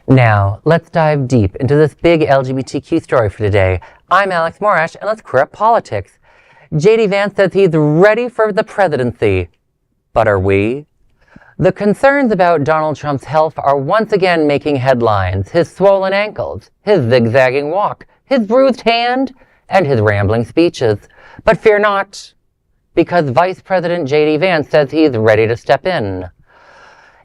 Now, let's dive deep into this big LGBTQ story for today. I'm Alex Morash, and let's queer up politics. J.D. Vance says he's ready for the presidency. But are we? The concerns about Donald Trump's health are once again making headlines. His swollen ankles, his zig-zagging walk, his bruised hand, and his rambling speeches. But fear not, because Vice President J.D. Vance says he's ready to step in.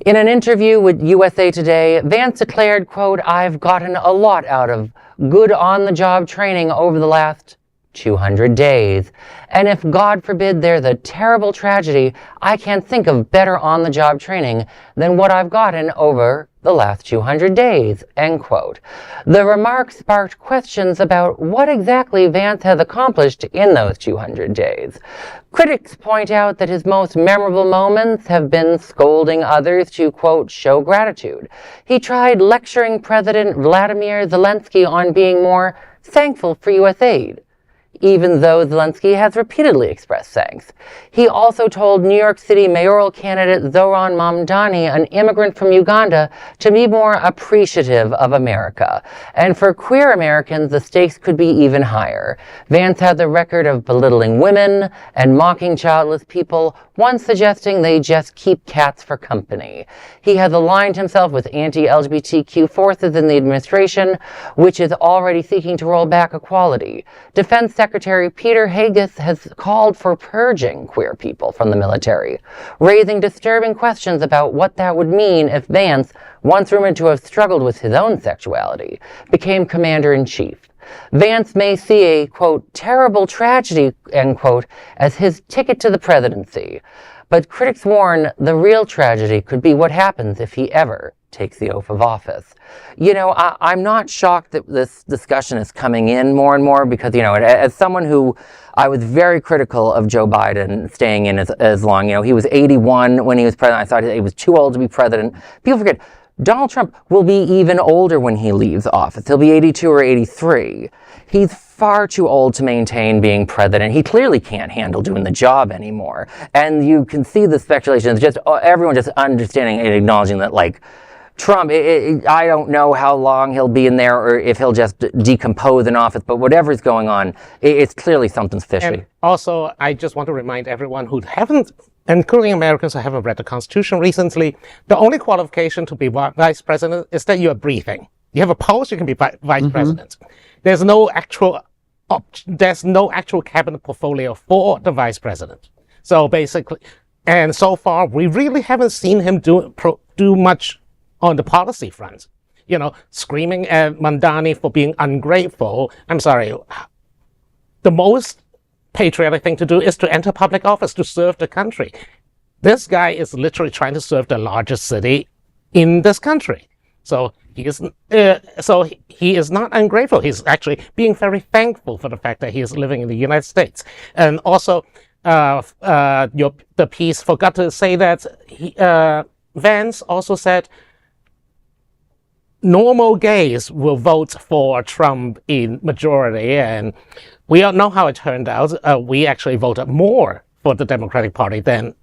In an interview with USA Today, Vance declared, quote, "I've gotten a lot out of good on-the-job training over the last 200 days. And if, God forbid, there's a terrible tragedy, I can't think of better on-the-job training than what I've gotten over the last 200 days, end quote. The remark sparked questions about what exactly Vance has accomplished in those 200 days. Critics point out that his most memorable moments have been scolding others to, quote, show gratitude. He tried lecturing President Volodymyr Zelenskyy on being more thankful for U.S. aid, even though Zelenskyy has repeatedly expressed thanks. He also told New York City mayoral candidate Zohran Mamdani, an immigrant from Uganda, to be more appreciative of America. And for queer Americans, the stakes could be even higher. Vance had the record of belittling women and mocking childless people, once suggesting they just keep cats for company. He has aligned himself with anti-LGBTQ forces in the administration, which is already seeking to roll back equality. Defense Secretary Pete Hegseth has called for purging queer people from the military, raising disturbing questions about what that would mean if Vance, once rumored to have struggled with his own sexuality, became commander-in-chief. Vance may see a, quote, terrible tragedy, end quote, as his ticket to the presidency. But critics warn the real tragedy could be what happens if he ever takes the oath of office. You know, I'm not shocked that this discussion is coming in more and more because, you know, as someone who I was very critical of Joe Biden staying in as long, you know, he was 81 when he was president. I thought he was too old to be president. People forget, Donald Trump will be even older when he leaves office. He'll be 82 or 83. He's far too old to maintain being president. He clearly can't handle doing the job anymore. And you can see the speculation. It's just everyone just understanding and acknowledging that, like, Trump, I don't know how long he'll be in there or if he'll just decompose in office, but whatever's going on, it's clearly something's fishy. And also, I just want to remind everyone who haven't, including Americans who haven't read the Constitution recently, the only qualification to be vice president is that you are breathing. You have a pulse, you can be vice president. There's no actual cabinet portfolio for the vice president. So basically, and so far, we really haven't seen him do much on the policy front. You know, screaming at Mamdani for being ungrateful. I'm sorry. The most patriotic thing to do is to enter public office to serve the country. This guy is literally trying to serve the largest city in this country. So he is not ungrateful. He's actually being very thankful for the fact that he is living in the United States. And also, the piece forgot to say that Vance also said normal gays will vote for Trump in majority, and we all know how it turned out. We actually voted more for the Democratic Party than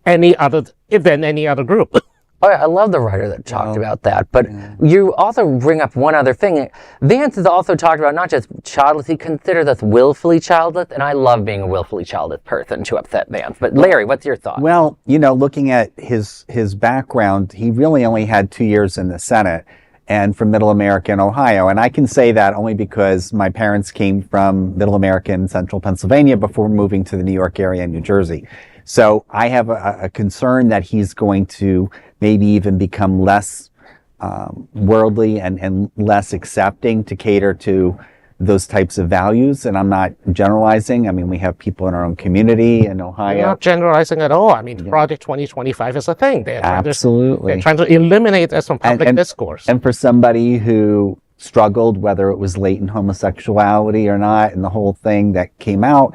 any other group. Oh, yeah, I love the writer that talked about that. But you also bring up one other thing. Vance has also talked about not just childless, he considers us willfully childless, and I love being a willfully childless person to upset Vance. But Larry, what's your thought? Well, you know, looking at his background, he really only had 2 years in the Senate and from Middle America and Ohio. And I can say that only because my parents came from Middle America and Central Pennsylvania before moving to the New York area and New Jersey. So I have a concern that he's going to maybe even become less worldly and less accepting to cater to those types of values. And I'm not generalizing. I mean, we have people in our own community in Ohio. You're not generalizing at all. I mean, Project 2025 is a thing. Absolutely. They're trying to eliminate this from public discourse. And for somebody who struggled, whether it was latent homosexuality or not, and the whole thing that came out,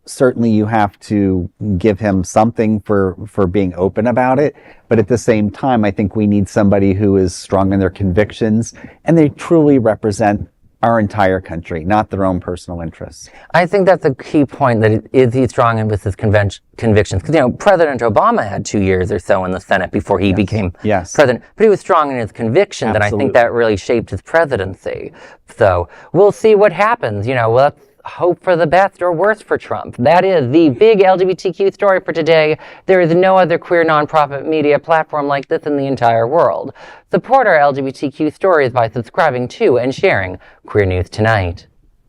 certainly you have to give him something for being open about it. But at the same time, I think we need somebody who is strong in their convictions and they truly represent our entire country, not their own personal interests. I think that's a key point, that he's strong in with his convictions. Because, President Obama had 2 years or so in the Senate before he became president. But he was strong in his convictions, and I think that really shaped his presidency. So we'll see what happens. Let's hope for the best or worst for Trump. That is the big LGBTQ story for today. There is no other queer nonprofit media platform like this in the entire world. Support our LGBTQ stories by subscribing to and sharing Queer News Tonight.